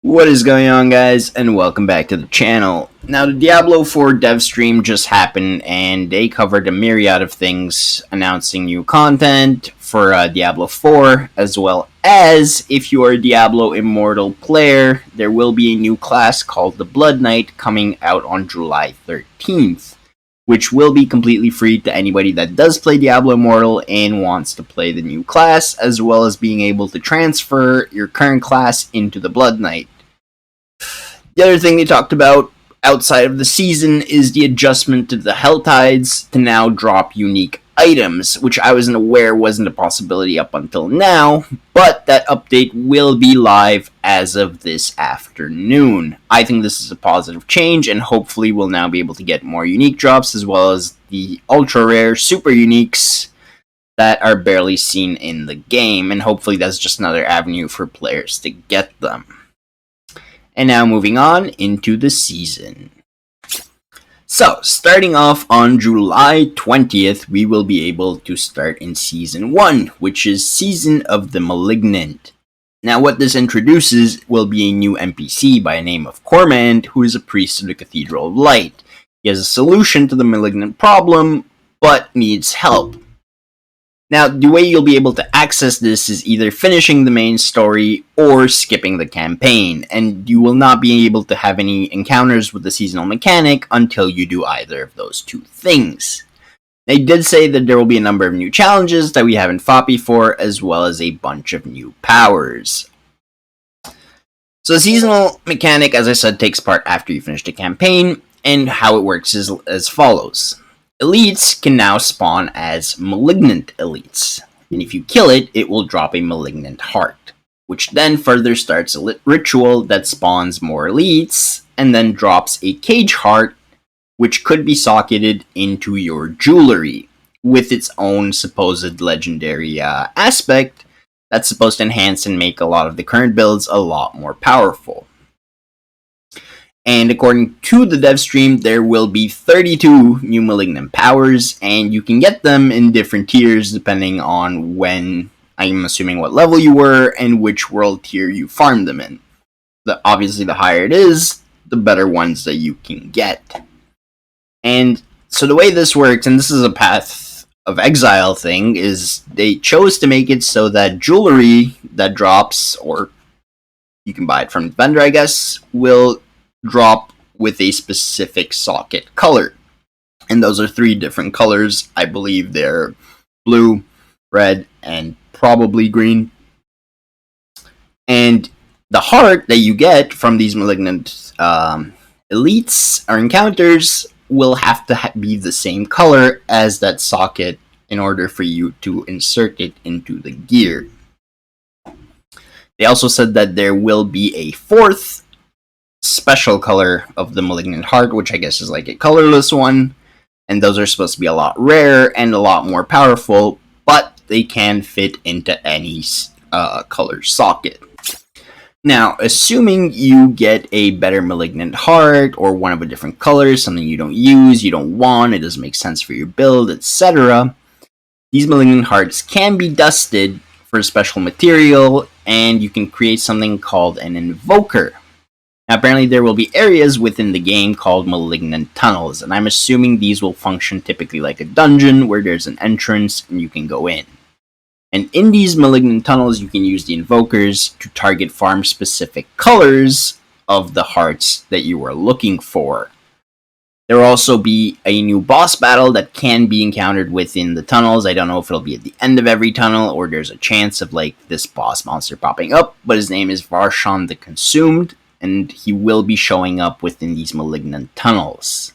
What is going on, guys, and welcome back to the channel. Now, the Diablo 4 Devstream just happened, and they covered a myriad of things, announcing new content for Diablo 4, as well as, if you are a Diablo Immortal player, there will be a new class called the Blood Knight coming out on July 13th, which will be completely free to anybody that does play Diablo Immortal and wants to play the new class, as well as being able to transfer your current class into the Blood Knight. The other thing they talked about outside of the season is the adjustment to the Hell Tides to now drop unique items, which I wasn't aware wasn't a possibility up until now, but that update will be live as of this afternoon. I think this is a positive change, and hopefully we'll now be able to get more unique drops as well as the ultra rare super uniques that are barely seen in the game, and hopefully that's just another avenue for players to get them. And now moving on into the season. So, starting off on July 20th, we will be able to start in Season 1, which is Season of the Malignant. Now, what this introduces will be a new NPC by the name of Cormand, who is a priest of the Cathedral of Light. He has a solution to the Malignant problem, but needs help. Now, the way you'll be able to access this is either finishing the main story or skipping the campaign, and you will not be able to have any encounters with the seasonal mechanic until you do either of those two things. They did say that there will be a number of new challenges that we haven't fought before, as well as a bunch of new powers. So the seasonal mechanic, as I said, takes part after you finish the campaign, and how it works is as follows. Elites can now spawn as malignant elites, and if you kill it, it will drop a malignant heart, which then further starts a ritual that spawns more elites, and then drops a cage heart, which could be socketed into your jewelry, with its own supposed legendary aspect that's supposed to enhance and make a lot of the current builds a lot more powerful. And according to the Devstream, there will be 32 new Malignant powers, and you can get them in different tiers depending on when, I'm assuming what level you were, and which world tier you farmed them in. Obviously, the higher it is, the better ones that you can get. And so the way this works, and this is a Path of Exile thing, is they chose to make it so that jewelry that drops, or you can buy it from the vendor, I guess, will drop with a specific socket color. And those are 3 different colors. I believe they're blue, red, and probably green. And the heart that you get from these malignant elites or encounters will have to be the same color as that socket in order for you to insert it into the gear. They also said that there will be a 4th special color of the malignant heart, which I guess is like a colorless one, and those are supposed to be a lot rarer and a lot more powerful, but they can fit into any color socket. Now, assuming you get a better malignant heart or one of a different color, something you don't use, you don't want, it doesn't make sense for your build, etc., these malignant hearts can be dusted for a special material, and you can create something called an invoker. Now, apparently there will be areas within the game called Malignant Tunnels, and I'm assuming these will function typically like a dungeon where there's an entrance and you can go in. And in these Malignant Tunnels, you can use the invokers to target farm-specific colors of the hearts that you are looking for. There will also be a new boss battle that can be encountered within the tunnels. I don't know if it'll be at the end of every tunnel or there's a chance of like this boss monster popping up, but his name is Varshan the Consumed, and he will be showing up within these Malignant Tunnels.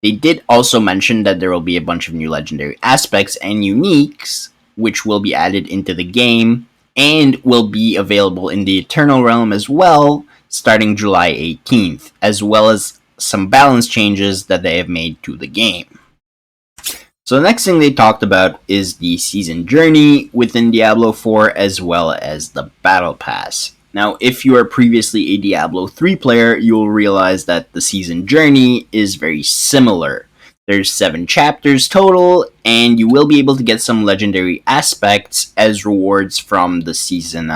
They did also mention that there will be a bunch of new legendary aspects and uniques, which will be added into the game, and will be available in the Eternal Realm as well, starting July 18th, as well as some balance changes that they have made to the game. So the next thing they talked about is the season journey within Diablo 4, as well as the Battle Pass. Now, if you are previously a Diablo 3 player, you will realize that the season journey is very similar. There's 7 chapters total, and you will be able to get some legendary aspects as rewards from the season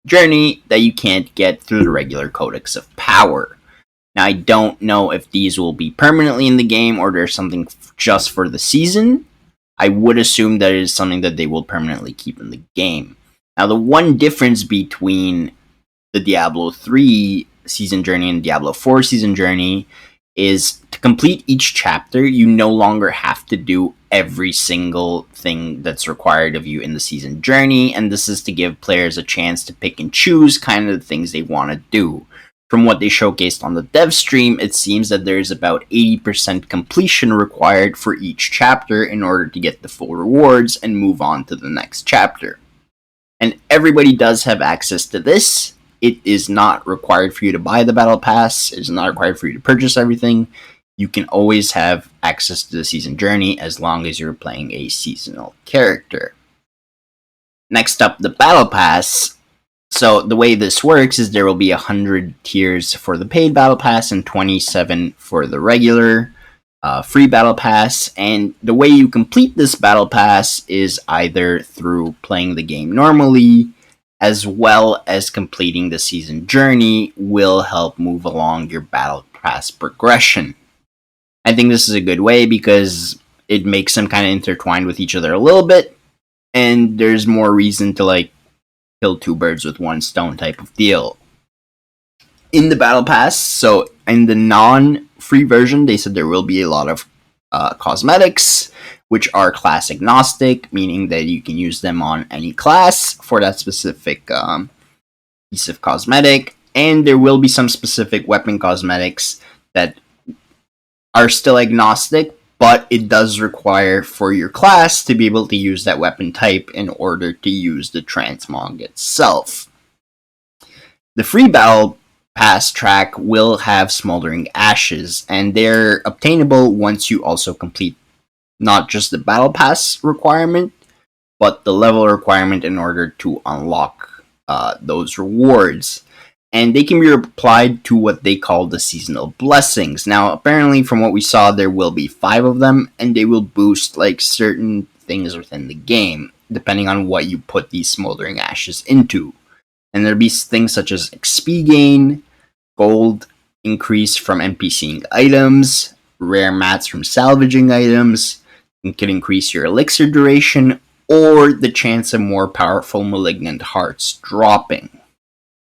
journey that you can't get through the regular Codex of Power. Now, I don't know if these will be permanently in the game or there's something just for the season. I would assume that it is something that they will permanently keep in the game. Now, the one difference between the Diablo 3 season journey and Diablo 4 season journey is to complete each chapter, you no longer have to do every single thing that's required of you in the season journey, and this is to give players a chance to pick and choose kind of the things they want to do. From what they showcased on the Devstream, it seems that there's about 80% completion required for each chapter in order to get the full rewards and move on to the next chapter. And everybody does have access to this. It is not required for you to buy the battle pass. It is not required for you to purchase everything. You can always have access to the season journey as long as you're playing a seasonal character. Next up, the battle pass. So the way this works is there will be 100 tiers for the paid battle pass and 27 for the regular free battle pass. And the way you complete this battle pass is either through playing the game normally, as well as completing the season journey will help move along your battle pass progression. I think this is a good way because it makes them kind of intertwined with each other a little bit, and there's more reason to like kill two birds with one stone type of deal. In the battle pass, so in the non-free version, they said there will be a lot of cosmetics, which are class agnostic, meaning that you can use them on any class for that specific piece of cosmetic, and there will be some specific weapon cosmetics that are still agnostic, but it does require for your class to be able to use that weapon type in order to use the transmog itself. The free battle pass track will have smoldering ashes, and they're obtainable once you also complete not just the battle pass requirement, but the level requirement in order to unlock those rewards. And they can be applied to what they call the seasonal blessings. Now, apparently, from what we saw, there will be 5 of them, and they will boost like certain things within the game, depending on what you put these smoldering ashes into. And there'll be things such as XP gain, gold increase from NPCing items, rare mats from salvaging items. It can increase your elixir duration, or the chance of more powerful malignant hearts dropping.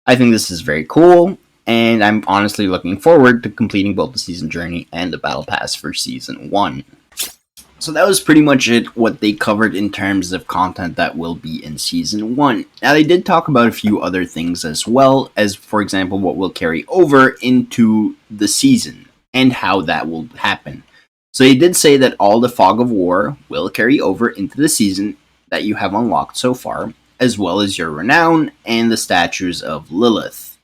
I think this is very cool, and I'm honestly looking forward to completing both the season journey and the battle pass for season 1. So that was pretty much it, what they covered in terms of content that will be in season 1. Now they did talk about a few other things as well, as for example what will carry over into the season and how that will happen. So they did say that all the Fog of War will carry over into the season that you have unlocked so far, as well as your renown and the statues of Lilith.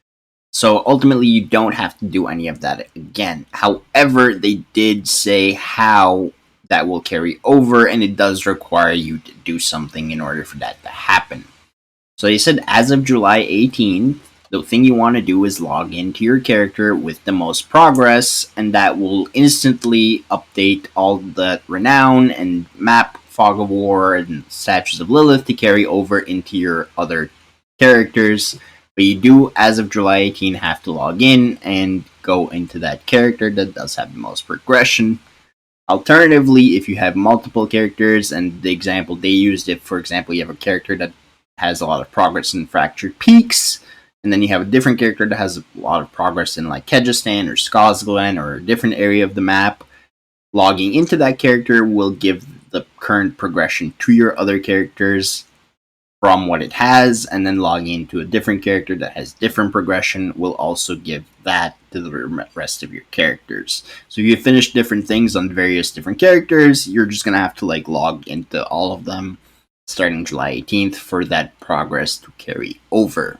So ultimately, you don't have to do any of that again. However, they did say how that will carry over, and it does require you to do something in order for that to happen. So they said as of July 18th, the thing you want to do is log into your character with the most progress, and that will instantly update all that renown and map Fog of War and Statues of Lilith to carry over into your other characters. But you do, as of July 18, have to log in and go into that character that does have the most progression. Alternatively, if you have multiple characters, and the example they used, if for example you have a character that has a lot of progress in Fractured Peaks, and then you have a different character that has a lot of progress in like Kyrgyzstan or Skazglen or a different area of the map, logging into that character will give the current progression to your other characters from what it has, and then logging into a different character that has different progression will also give that to the rest of your characters. So if you finish different things on various different characters, you're just going to have to like log into all of them starting July 18th for that progress to carry over.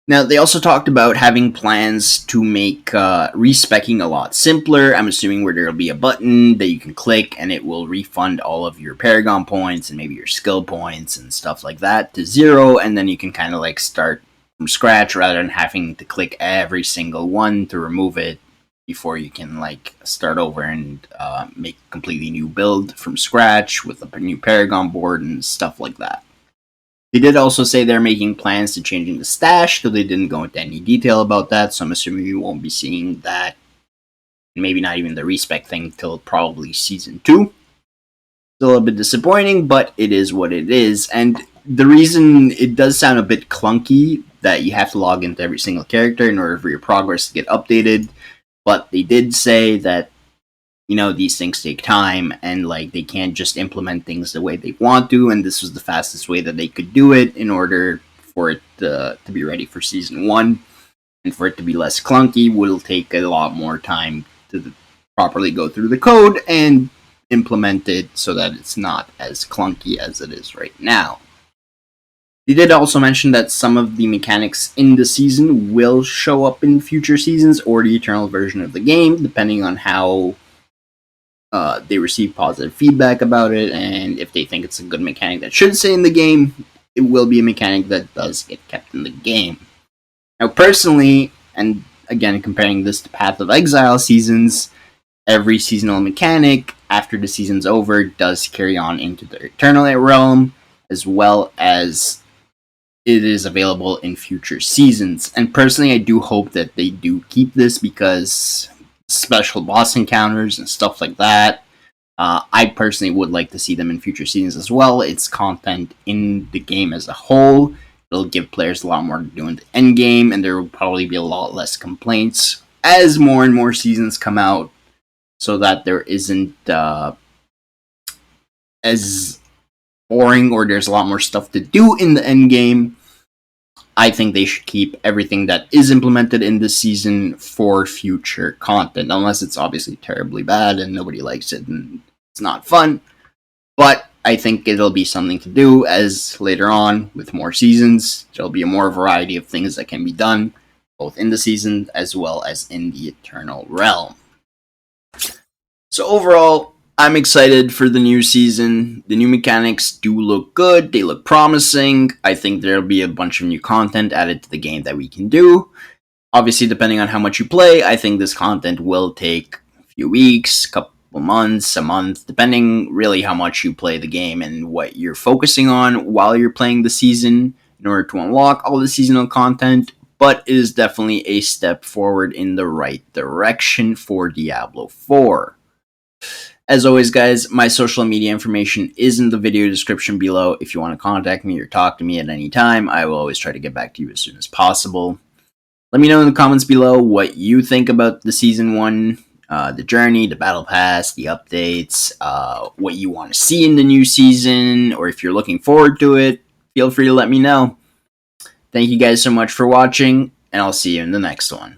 Now, they also talked about having plans to make respecking a lot simpler. I'm assuming where there'll be a button that you can click and it will refund all of your Paragon points and maybe your skill points and stuff like that to 0, and then you can kind of like start from scratch rather than having to click every single one to remove it before you can like start over and make a completely new build from scratch with a new Paragon board and stuff like that. They did also say they're making plans to changing the stash, though they didn't go into any detail about that, so I'm assuming we won't be seeing that, maybe not even the respec thing, till probably Season 2. Still a bit disappointing, but it is what it is. And the reason it does sound a bit clunky that you have to log into every single character in order for your progress to get updated, but they did say that, you know, these things take time and like they can't just implement things the way they want to, and this was the fastest way that they could do it in order for it to be ready for Season 1. And for it to be less clunky will take a lot more time to properly go through the code and implement it so that it's not as clunky as it is right now. They did also mention that some of the mechanics in the season will show up in future seasons or the eternal version of the game, depending on how they receive positive feedback about it, and if they think it's a good mechanic that should stay in the game, it will be a mechanic that does get kept in the game. Now, personally, and again comparing this to Path of Exile seasons, every seasonal mechanic after the season's over does carry on into the Eternal Realm, as well as it is available in future seasons. And personally, I do hope that they do keep this, because special boss encounters and stuff like that, I personally would like to see them in future seasons as well. It's content in the game as a whole. It'll give players a lot more to do in the end game, and there will probably be a lot less complaints as more and more seasons come out, so that there isn't as boring, or there's a lot more stuff to do in the end game. I think they should keep everything that is implemented in this season for future content, unless it's obviously terribly bad and nobody likes it and it's not fun. But I think it'll be something to do, as later on with more seasons, there'll be a more variety of things that can be done, both in the season as well as in the Eternal Realm. So overall, I'm excited for the new season. The new mechanics do look good. They look promising. I think there'll be a bunch of new content added to the game that we can do. Obviously, depending on how much you play, I think this content will take a few weeks, a couple months, a month, depending really how much you play the game and what you're focusing on while you're playing the season in order to unlock all the seasonal content. But it is definitely a step forward in the right direction for Diablo 4. As always, guys, my social media information is in the video description below. If you want to contact me or talk to me at any time, I will always try to get back to you as soon as possible. Let me know in the comments below what you think about the Season 1, the journey, the Battle Pass, the updates, what you want to see in the new season, or if you're looking forward to it. Feel free to let me know. Thank you guys so much for watching, and I'll see you in the next one.